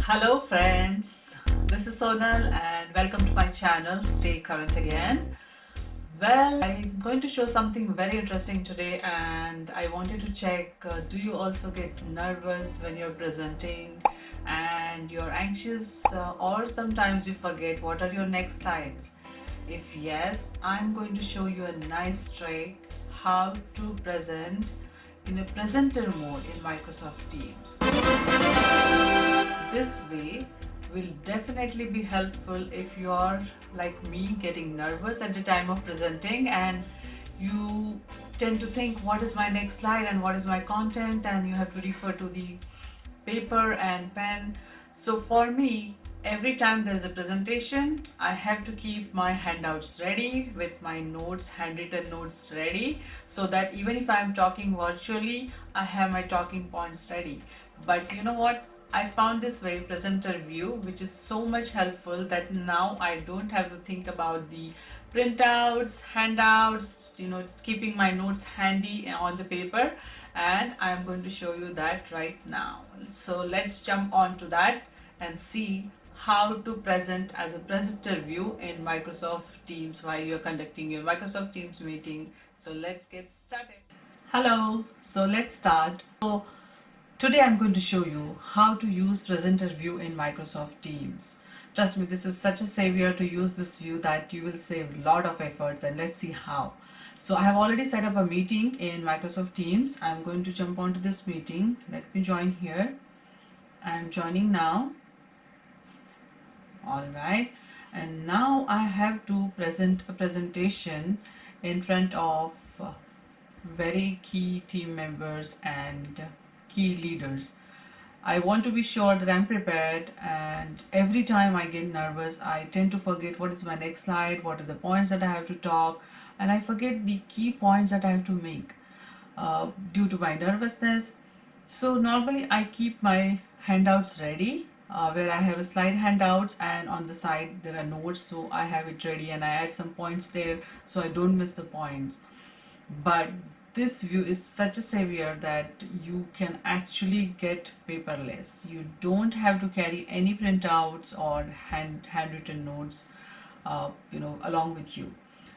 Hello friends, this is Sonal and welcome to my channel Stay Current Again. Well, I'm going to show something very interesting today and I wanted to check, do you also get nervous when you're presenting and you're anxious or sometimes you forget what are your next slides? If yes, I'm going to show you a nice trick how to present in a presenter mode in Microsoft Teams. This way will definitely be helpful if you are like me getting nervous at the time of presenting and you tend to think what is my next slide and what is my content and you have to refer to the paper and pen. So for me, every time there's a presentation, I have to keep my handouts ready with my notes, handwritten notes ready, so that even if I'm talking virtually, I have my talking points ready. But you know what? I found this very presenter view which is so much helpful that now I don't have to think about the printouts, handouts, keeping my notes handy on the paper, and I'm going to show you that right now. So let's jump on to that and see how to present as a presenter view in Microsoft Teams while you're conducting your Microsoft Teams meeting. So let's get started. Hello, so let's start. Today I'm going to show you how to use presenter view in Microsoft Teams. Trust me, this is such a savior to use this view that you will save a lot of efforts, and let's see how. So I have already set up a meeting in Microsoft Teams. I'm going to jump onto this meeting. Let me join here. I'm joining now. All right. And now I have to present a presentation in front of very key team members and key leaders. I want to be sure that I'm prepared, and every time I get nervous, I tend to forget what is my next slide, what are the points that I have to talk, and I forget the key points that I have to make due to my nervousness. So normally I keep my handouts ready where I have a slide handouts and on the side there are notes, so I have it ready and I add some points there so I don't miss the points. But this view is such a savior that you can actually get paperless. You don't have to carry any printouts or handwritten notes along with you.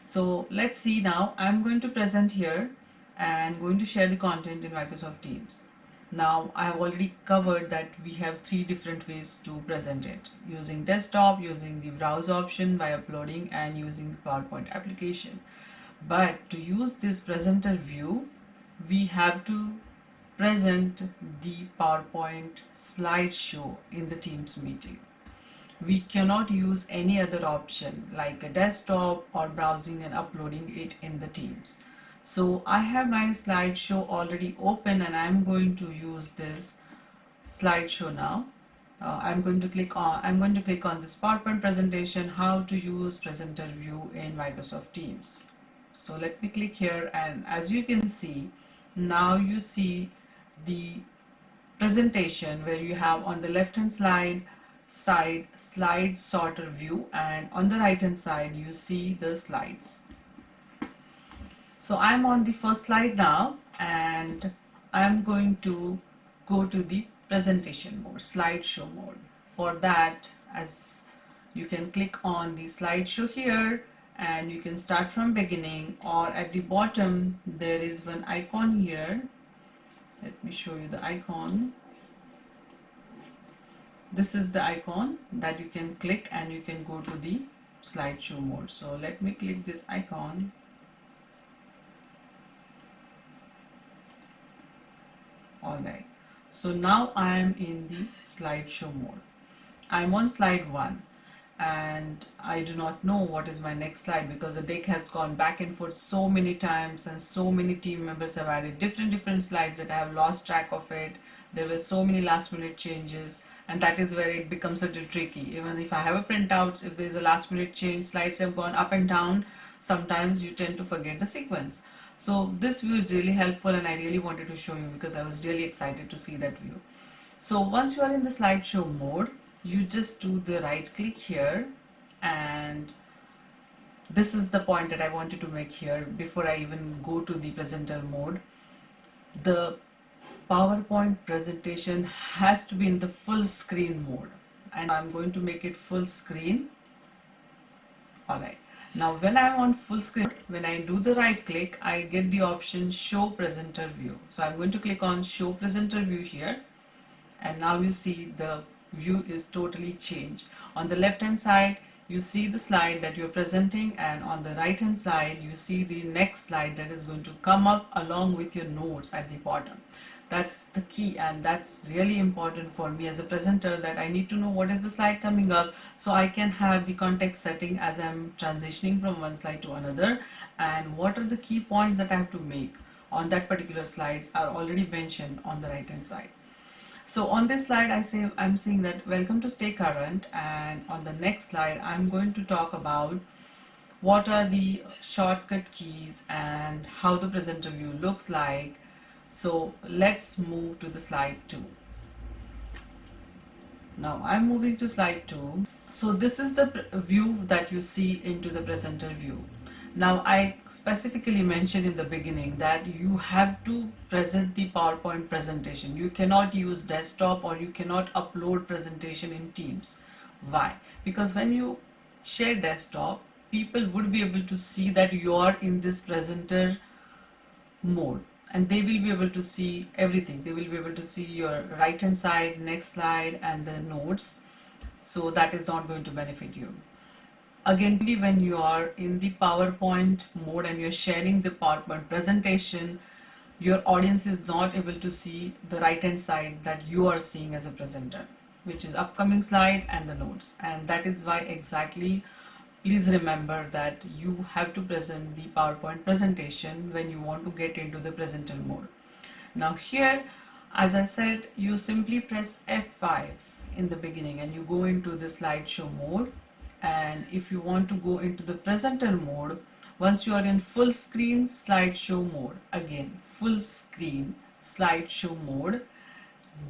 So let's see now. I'm going to present here and going to share the content in Microsoft Teams. Now I have already covered that we have three different ways to present it: using desktop, using the browse option by uploading, and using the PowerPoint application. But to use this presenter view, we have to present the PowerPoint slideshow in the Teams meeting. We cannot use any other option like a desktop or browsing and uploading it in the Teams. So I have my slideshow already open and I'm going to use this slideshow now. I'm going to click on this PowerPoint presentation, how to use presenter view in Microsoft Teams. So let me click here, and as you can see, now you see the presentation where you have on the left hand side slide sorter view, and on the right hand side you see the slides. So I'm on the first slide now and I'm going to go to the presentation mode, slideshow mode. For that, as you can click on the slideshow here and you can start from beginning, or at the bottom there is one icon here. Let me show you the icon. This is the icon that you can click and you can go to the slideshow mode. So let me click this icon. Alright, so now I am in the slideshow mode. I'm on slide 1 and I do not know what is my next slide because the deck has gone back and forth so many times and so many team members have added different slides that I have lost track of it. There were so many last minute changes, and that is where it becomes a little tricky. Even if I have a printout, if there is a last minute change, slides have gone up and down, sometimes you tend to forget the sequence. So this view is really helpful and I really wanted to show you because I was really excited to see that view. So once you are in the slideshow mode, you just do the right click here, and this is the point that I wanted to make here before I even go to the presenter mode. The PowerPoint presentation has to be in the full screen mode, and I'm going to make it full screen. Alright, now when I'm on full screen, when I do the right click, I get the option show presenter view. So I'm going to click on show presenter view here, and now you see the view is totally changed. On the left hand side you see the slide that you're presenting, and on the right hand side you see the next slide that is going to come up along with your notes at the bottom. That's the key, and that's really important for me as a presenter, that I need to know what is the slide coming up so I can have the context setting as I'm transitioning from one slide to another, and what are the key points that I have to make on that particular slides are already mentioned on the right hand side. So on this slide I'm saying that welcome to Stay Current, and on the next slide I'm going to talk about what are the shortcut keys and how the presenter view looks like. So let's move to the slide 2. Now I'm moving to slide 2. So this is the view that you see into the presenter view. Now I specifically mentioned in the beginning that you have to present the PowerPoint presentation. You cannot use desktop, or you cannot upload presentation in Teams. Why? Because when you share desktop, people would be able to see that you are in this presenter mode, and they will be able to see everything. They will be able to see your right hand side, next slide, and the notes. So that is not going to benefit you. Again, when you are in the PowerPoint mode and you're sharing the PowerPoint presentation, your audience is not able to see the right hand side that you are seeing as a presenter, which is upcoming slide and the notes. And that is why exactly, please remember that you have to present the PowerPoint presentation when you want to get into the presenter mode. Now here, as I said, you simply press F5 in the beginning and you go into the slideshow mode. And if you want to go into the presenter mode, once you are in full screen slideshow mode, again full screen slideshow mode,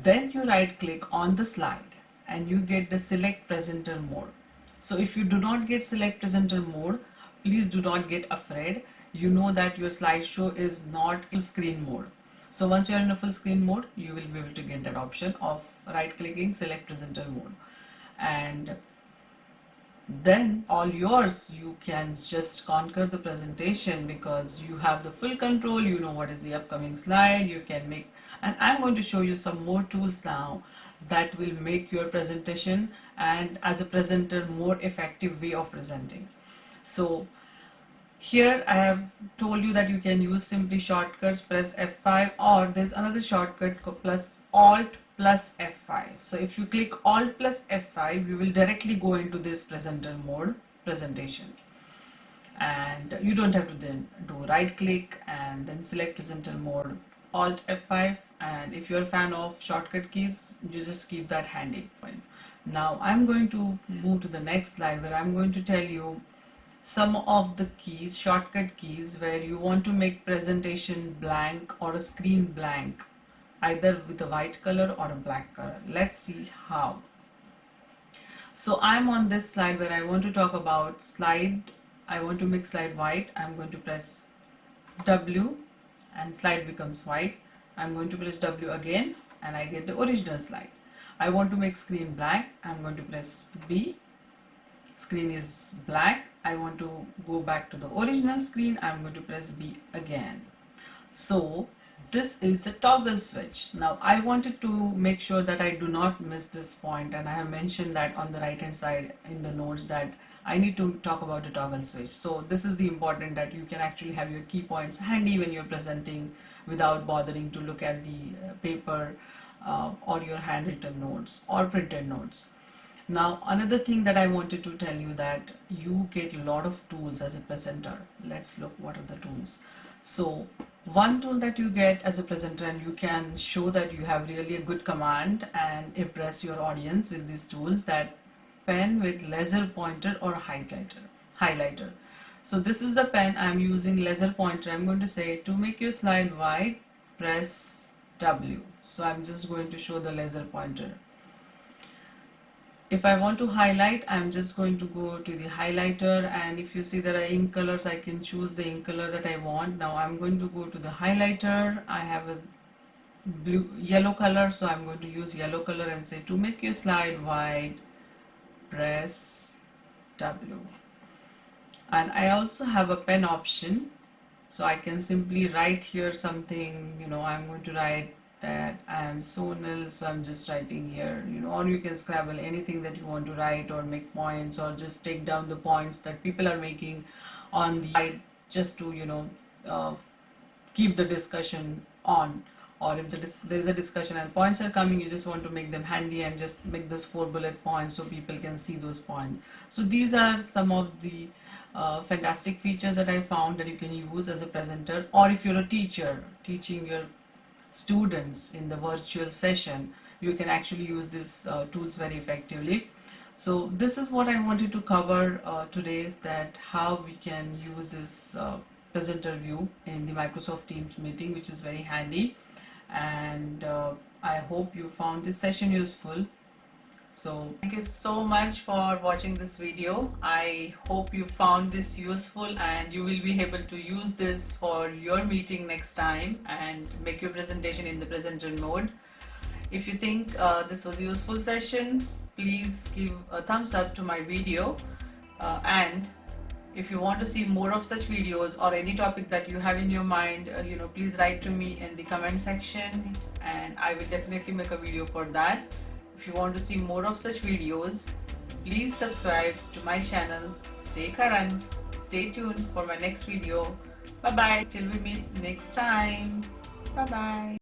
then you right click on the slide and you get the select presenter mode. So if you do not get select presenter mode, please do not get afraid. You know that your slideshow is not in screen mode. So once you are in a full screen mode, you will be able to get that option of right clicking select presenter mode, and then all yours. You can just conquer the presentation because you have the full control. You know what is the upcoming slide. You can make, and I'm going to show you some more tools now that will make your presentation and as a presenter more effective way of presenting. So here I have told you that you can use simply shortcuts, press F5, or there's another shortcut plus Alt plus F5. So if you click Alt plus F5, you will directly go into this presenter mode presentation, and you don't have to then do right click and then select presenter mode, Alt F5. And if you're a fan of shortcut keys, you just keep that handy. Now I'm going to move to the next slide where I'm going to tell you some of the keys, shortcut keys, where you want to make presentation blank or a screen blank, either with a white color or a black color. Let's see how. So I'm on this slide where I want to talk about slide. I want to make slide white. I'm going to press W and slide becomes white. I'm going to press W again and I get the original slide. I want to make screen black. I'm going to press B. Screen is black. I want to go back to the original screen. I'm going to press B again. So this is a toggle switch. Now I wanted to make sure that I do not miss this point, and I have mentioned that on the right hand side in the notes that I need to talk about the toggle switch. So this is the important, that you can actually have your key points handy when you're presenting without bothering to look at the paper or your handwritten notes or printed notes. Now another thing that I wanted to tell you, that you get a lot of tools as a presenter. Let's look what are the tools. So one tool that you get as a presenter, and you can show that you have really a good command and impress your audience with these tools, that pen with laser pointer or highlighter. So this is the pen I'm using, laser pointer. I'm going to say to make your slide white, press W. So I'm just going to show the laser pointer. If I want to highlight, I'm just going to go to the highlighter, and if you see there are ink colors, I can choose the ink color that I want. Now I'm going to go to the highlighter. I have a yellow color, so I'm going to use yellow color and say, to make your slide wide, press W. And I also have a pen option, so I can simply write here something. I'm going to write that I am Sonal, so I'm just writing here, or you can scribble anything that you want to write, or make points, or just take down the points that people are making on the slide, just to uh, keep the discussion on. Or if there is a discussion and points are coming, you just want to make them handy and just make those 4 bullet points so people can see those points. So these are some of the fantastic features that I found that you can use as a presenter, or if you're a teacher teaching your students in the virtual session, you can actually use these tools very effectively. So this is what I wanted to cover today, that how we can use this presenter view in the Microsoft Teams meeting, which is very handy. And I hope you found this session useful. So thank you so much for watching this video. I hope you found this useful and you will be able to use this for your meeting next time and make your presentation in the presenter mode. If you think this was a useful session, please give a thumbs up to my video, and if you want to see more of such videos or any topic that you have in your mind, please write to me in the comment section and I will definitely make a video for that. If you want to see more of such videos, please subscribe to my channel. Stay current, stay tuned for my next video. Bye bye till we meet next time. Bye bye.